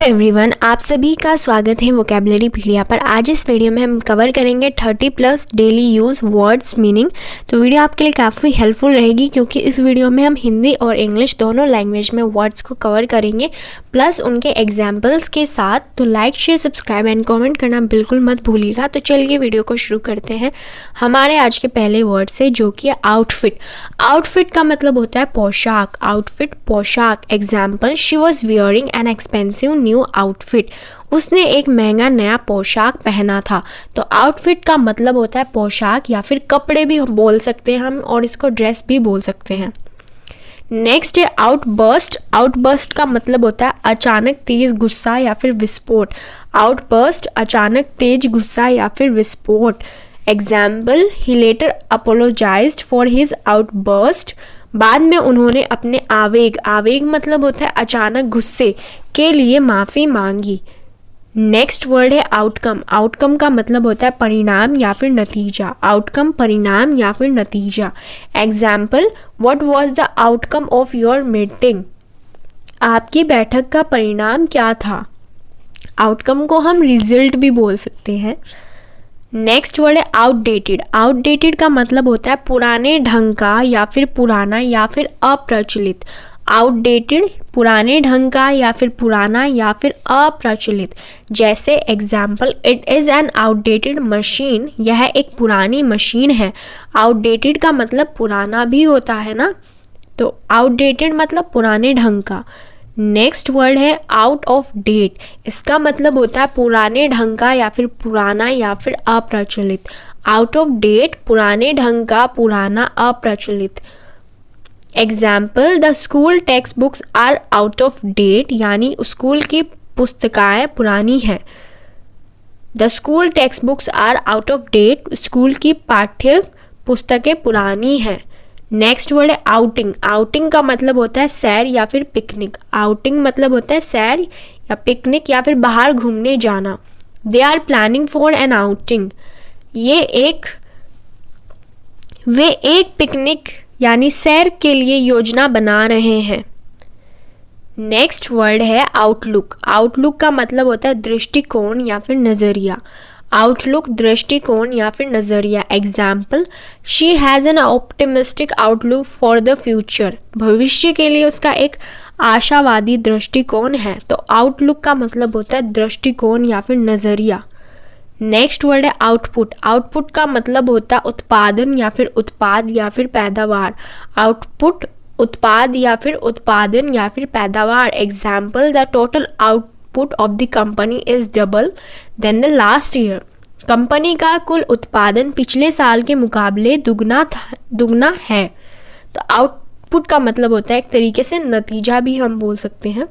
Everyone, आप सभी का स्वागत है वोकैबुलरी पीडिया पर। आज इस वीडियो में हम कवर करेंगे 30+ डेली यूज़ वर्ड्स मीनिंग। तो वीडियो आपके लिए काफ़ी हेल्पफुल रहेगी क्योंकि इस वीडियो में हम हिंदी और इंग्लिश दोनों लैंग्वेज में वर्ड्स को कवर करेंगे प्लस उनके एग्जाम्पल्स के साथ। तो like, share, subscribe and comment करना बिल्कुल मत भूलिएगा। तो चलिए वीडियो को शुरू करते हैं हमारे आज के पहले वर्ड से, जो कि है आउटफिट। आउटफिट का मतलब होता है पोशाक। आउटफिट पोशाक। Example, she was wearing an expensive new outfit. उसने एक महंगा नया पोशाक पहना था। तो आउटफिट का मतलब होता है पोशाक या फिर कपड़े भी बोल सकते हैं हम, और इसको ड्रेस भी बोल सकते हैं। नेक्स्ट है आउटबर्स्ट। आउटबर्स्ट का मतलब होता है अचानक तेज गुस्सा या फिर विस्फोट। आउटबर्स्ट अचानक तेज गुस्सा या फिर विस्फोट। Example, he later apologized for his outburst. बाद में उन्होंने अपने आवेग मतलब होता है अचानक गुस्से के लिए माफ़ी मांगी। नेक्स्ट वर्ड है आउटकम। आउटकम का मतलब होता है परिणाम या फिर नतीजा। आउटकम परिणाम या फिर नतीजा। Example, what was the outcome of your meeting. आपकी बैठक का परिणाम क्या था। आउटकम को हम रिजल्ट भी बोल सकते हैं। नेक्स्ट वर्ड है आउटडेटेड। आउटडेटेड का मतलब होता है पुराने ढंग का या फिर पुराना या फिर अप्रचलित। आउटडेटेड पुराने ढंग का या फिर पुराना या फिर अप्रचलित। जैसे example, it is an outdated machine. यह एक पुरानी मशीन है। आउटडेटेड का मतलब पुराना भी होता है ना, तो आउटडेटेड मतलब पुराने ढंग का। नेक्स्ट वर्ड है आउट ऑफ डेट। इसका मतलब होता है पुराने ढंग का या फिर पुराना या फिर अप्रचलित। आउट ऑफ डेट पुराने ढंग का, पुराना, अप्रचलित। Example, the school text books are out of date, यानी स्कूल की पुस्तकें पुरानी हैं। The school text books are out of date, school की पाठ्य पुस्तकें पुरानी हैं। नेक्स्ट वर्ड है आउटिंग। आउटिंग का मतलब होता है सैर या फिर पिकनिक। आउटिंग मतलब होता है सैर या पिकनिक या फिर बाहर घूमने जाना। They are planning for an outing. वे एक पिकनिक यानी सैर के लिए योजना बना रहे हैं। नेक्स्ट वर्ड है आउटलुक। आउटलुक का मतलब होता है दृष्टिकोण या फिर नज़रिया। आउटलुक दृष्टिकोण या फिर नज़रिया। Example, she has an optimistic outlook for the future. भविष्य के लिए उसका एक आशावादी दृष्टिकोण है। तो आउटलुक का मतलब होता है दृष्टिकोण या फिर नज़रिया। नेक्स्ट वर्ड है आउटपुट। आउटपुट का मतलब होता है उत्पादन या फिर उत्पाद या फिर पैदावार। आउटपुट उत्पाद या फिर उत्पादन या फिर पैदावार। Example, the total output of the company is double than the last year. Company का कुल उत्पादन पिछले साल के मुकाबले दुगना है। तो आउटपुट का मतलब होता है एक तरीके से नतीजा भी हम बोल सकते हैं।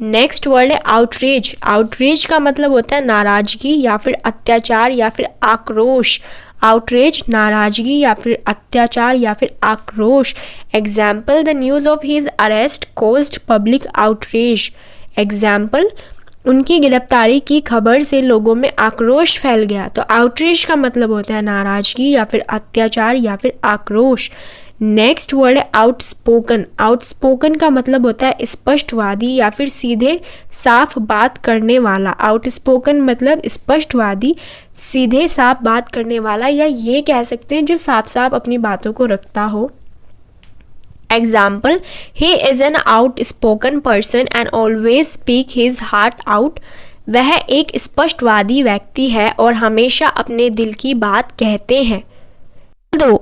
नेक्स्ट वर्ड है आउटरेज। आउटरेज का मतलब होता है नाराजगी या फिर अत्याचार या फिर आक्रोश। आउटरेज नाराजगी या फिर अत्याचार या फिर आक्रोश। Example, the news of his arrest caused public outrage. Example, उनकी गिरफ्तारी की खबर से लोगों में आक्रोश फैल गया। तो आउटरेज का मतलब होता है नाराजगी या फिर अत्याचार या फिर आक्रोश। नेक्स्ट वर्ड है आउटस्पोकन। आउटस्पोकन का मतलब होता है स्पष्टवादी या फिर सीधे साफ बात करने वाला। आउटस्पोकन मतलब स्पष्टवादी, सीधे साफ बात करने वाला, या ये कह सकते हैं जो साफ साफ अपनी बातों को रखता हो। Example, he is an outspoken person and always speak his heart out. वह एक स्पष्टवादी व्यक्ति है और हमेशा अपने दिल की बात कहते हैं।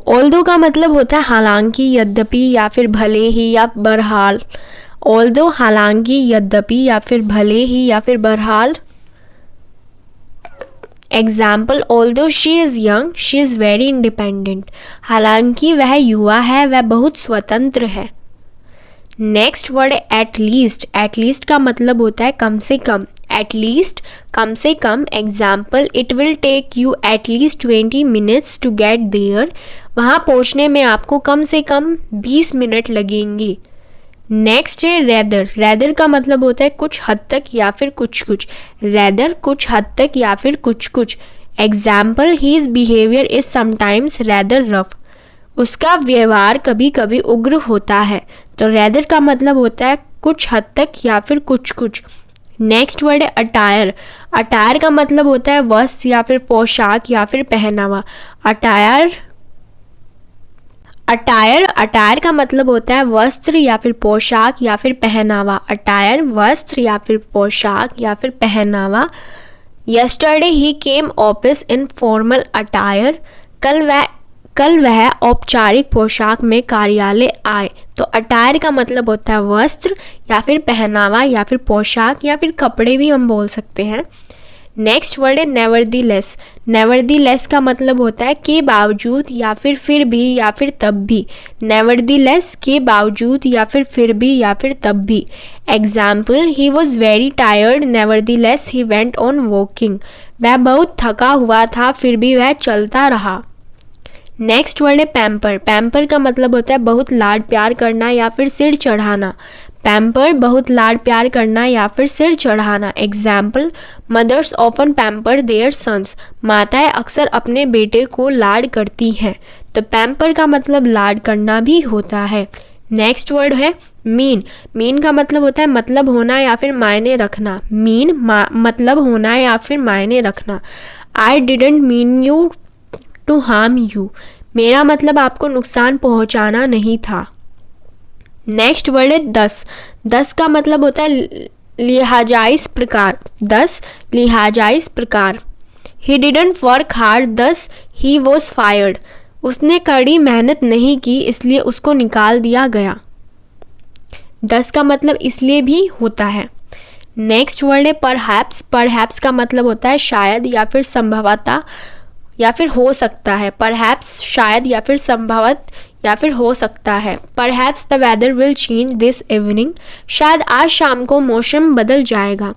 ऑल्दो का मतलब होता है हालांकि, यद्यपि या फिर भले ही या बहरहाल। ऑल्दो हालांकि, यद्यपि या फिर भले ही या फिर बहरहाल। Example, although she is young she is very independent. हालांकि वह युवा है, वह बहुत स्वतंत्र है। नेक्स्ट वर्ड है एटलीस्ट। एटलीस्ट का मतलब होता है कम से कम। एटलीस्ट कम से कम। Example, it will take you at least 20 minutes to get there. वहाँ पहुँचने में आपको कम से कम 20 मिनट लगेंगे। नेक्स्ट है रेदर। रेदर का मतलब होता है कुछ हद तक या फिर कुछ कुछ। रेदर कुछ हद तक या फिर कुछ कुछ। Example, his behaviour is sometimes rather rough. उसका व्यवहार कभी कभी उग्र होता है। तो रेदर का मतलब होता है कुछ हद तक या फिर कुछ कुछ। नेक्स्ट वर्ड है अटायर। अटायर का मतलब होता है वस्त्र या फिर पोशाक या फिर पहनावा। अटायर का मतलब होता है वस्त्र या फिर पोशाक या फिर पहनावा। अटायर वस्त्र या फिर पोशाक या फिर पहनावा। Yesterday he came office in formal attire. कल वह औपचारिक पोशाक में कार्यालय आए। तो अटायर का मतलब होता है वस्त्र या फिर पहनावा या फिर पोशाक या फिर कपड़े भी हम बोल सकते हैं। नेक्स्ट वर्ड है नेवरदीलेस। नेवरदीलेस का मतलब होता है के बावजूद या फिर भी या फिर तब भी। नेवरदीलेस के बावजूद या फिर भी या फिर तब भी। Example, he was very tired nevertheless he went on walking. वह बहुत थका हुआ था फिर भी वह चलता रहा। नेक्स्ट वर्ड है पैम्पर। पैम्पर का मतलब होता है बहुत लाड प्यार करना या फिर सिर चढ़ाना। पैम्पर बहुत लाड प्यार करना या फिर सिर चढ़ाना। Example, mothers often pamper their sons. माताएं अक्सर अपने बेटे को लाड करती हैं। तो पैम्पर का मतलब लाड करना भी होता है। नेक्स्ट वर्ड है मीन। मीन का मतलब होता है मतलब होना या फिर मायने रखना। मीन मतलब होना या फिर मायने रखना। I didn't mean you to harm you. मेरा मतलब आपको नुकसान पहुंचाना नहीं था। नेक्स्ट वर्ड है दस। दस का मतलब होता है लिहाजाइज प्रकार। दस लिहाजाइज प्रकार। ही डिडंट वर्क हार्ड दस ही वॉज फायर्ड। उसने कड़ी मेहनत नहीं की इसलिए उसको निकाल दिया गया। दस का मतलब इसलिए भी होता है। नेक्स्ट वर्ड है परहैप्स। परहैप्स का मतलब होता है शायद या फिर संभवतः या फिर हो सकता है। परहैप्स शायद या फिर संभवत या फिर हो सकता है। Perhaps the weather will change this evening. शायद आज शाम को मौसम बदल जाएगा।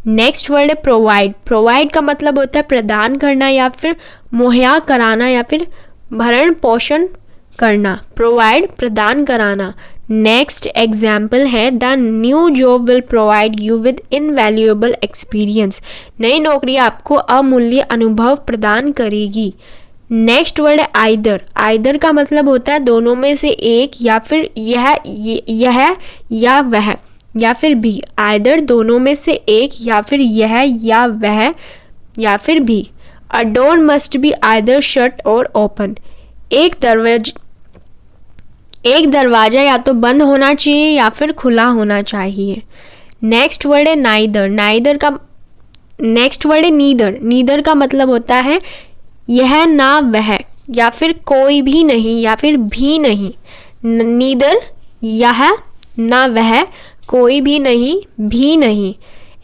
नेक्स्ट वर्ड है प्रोवाइड। प्रोवाइड का मतलब होता है प्रदान करना या फिर मुहैया कराना या फिर भरण पोषण करना। प्रोवाइड प्रदान कराना। नेक्स्ट एग्जाम्पल है the new job will provide you with invaluable experience. नई नौकरी आपको अमूल्य अनुभव प्रदान करेगी। नेक्स्ट वर्ड है आइदर। आइदर का मतलब होता है दोनों में से एक या फिर यह या वह या फिर भी। आइदर दोनों में से एक या फिर यह या वह या फिर भी। अ door must be either shut और ओपन। एक दरवाजा या तो बंद होना चाहिए या फिर खुला होना चाहिए। नेक्स्ट वर्ड है नाइदर। नेक्स्ट वर्ड है नीदर। नीदर का मतलब होता है यह ना वह या फिर कोई भी नहीं या फिर भी नहीं। नीदर यह ना वह कोई भी नहीं भी नहीं।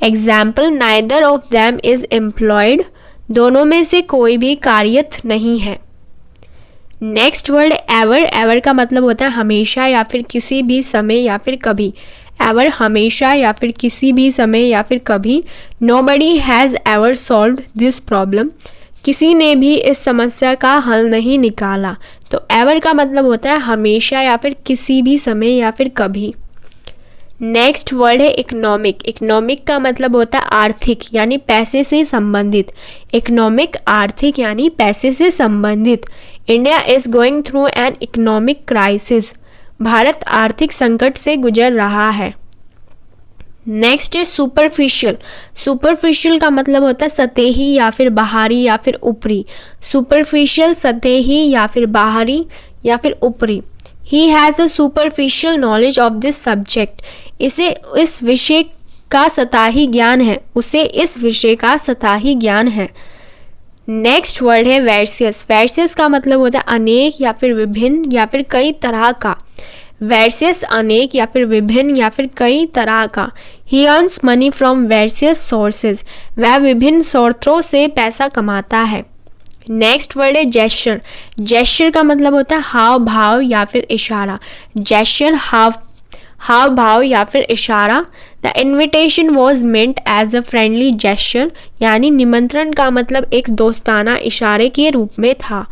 Example, neither of them is employed. दोनों में से कोई भी कार्यरत नहीं है। Next word ever. एवर का मतलब होता है हमेशा या फिर किसी भी समय या फिर कभी। एवर हमेशा या फिर किसी भी समय या फिर कभी। Nobody has ever solved this problem. किसी ने भी इस समस्या का हल नहीं निकाला। तो एवर का मतलब होता है हमेशा या फिर किसी भी समय या फिर कभी। नेक्स्ट वर्ड है इकोनॉमिक। इकोनॉमिक का मतलब होता है आर्थिक यानी पैसे से संबंधित। इकोनॉमिक आर्थिक यानी पैसे से संबंधित। India is going through an economic crisis. Bharat आर्थिक संकट से गुजर रहा है। नेक्स्ट है सुपरफिशियल। सुपरफिशियल का मतलब होता है सतही या फिर बाहरी या फिर ऊपरी। सुपरफिशियल सतही या फिर बाहरी या फिर ऊपरी। He has a superficial knowledge of this subject. इसे इस विषय का सतही ज्ञान है। उसे इस विषय का सतही ज्ञान है। नेक्स्ट वर्ड है वेरियस। वेरियस का मतलब होता है अनेक या फिर विभिन्न या फिर कई तरह का। वेरियस अनेक या फिर विभिन्न या फिर कई तरह का। He earns money from various sources. वह विभिन्न स्रोतों से पैसा कमाता है। नेक्स्ट वर्ड है जेस्चर। जेस्चर का मतलब होता है हाव भाव या फिर इशारा। जेस्चर हाव भाव या फिर इशारा। The invitation was meant as a friendly gesture. यानी निमंत्रण का मतलब एक दोस्ताना इशारे के रूप में था।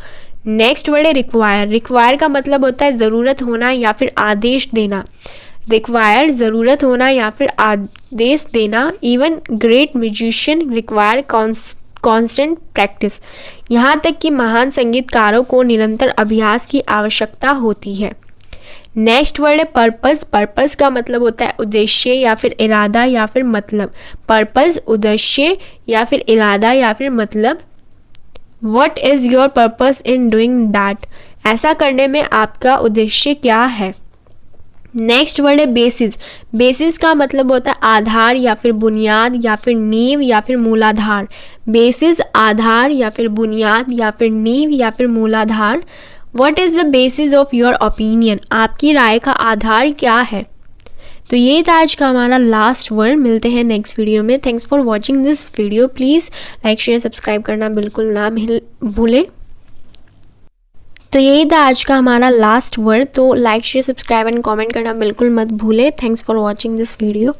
नेक्स्ट वर्ड है रिक्वायर। रिक्वायर का मतलब होता है ज़रूरत होना या फिर आदेश देना। रिक्वायर ज़रूरत होना या फिर आदेश देना। Even great musician require constant practice. यहाँ तक कि महान संगीतकारों को निरंतर अभ्यास की आवश्यकता होती है। नेक्स्ट वर्ड है पर्पस। पर्पस का मतलब होता है उद्देश्य या फिर इरादा या फिर मतलब। पर्पस उद्देश्य या फिर इरादा या फिर मतलब। What is your purpose in doing that, ऐसा करने में आपका उद्देश्य क्या है। नेक्स्ट वर्ड है बेसिस। बेसिस का मतलब होता है आधार या फिर बुनियाद या फिर नींव या फिर मूलाधार। बेसिस आधार या फिर बुनियाद या फिर नींव या फिर मूलाधार। What is the basis of your opinion, आपकी राय का आधार क्या है। तो ये था आज का हमारा लास्ट वर्ड। मिलते हैं नेक्स्ट वीडियो में। Thanks for watching this video. Please like share subscribe करना बिल्कुल ना भूलें। तो यही था आज का हमारा लास्ट वर्ड। तो like share subscribe and comment करना बिल्कुल मत भूलें। Thanks for watching this video.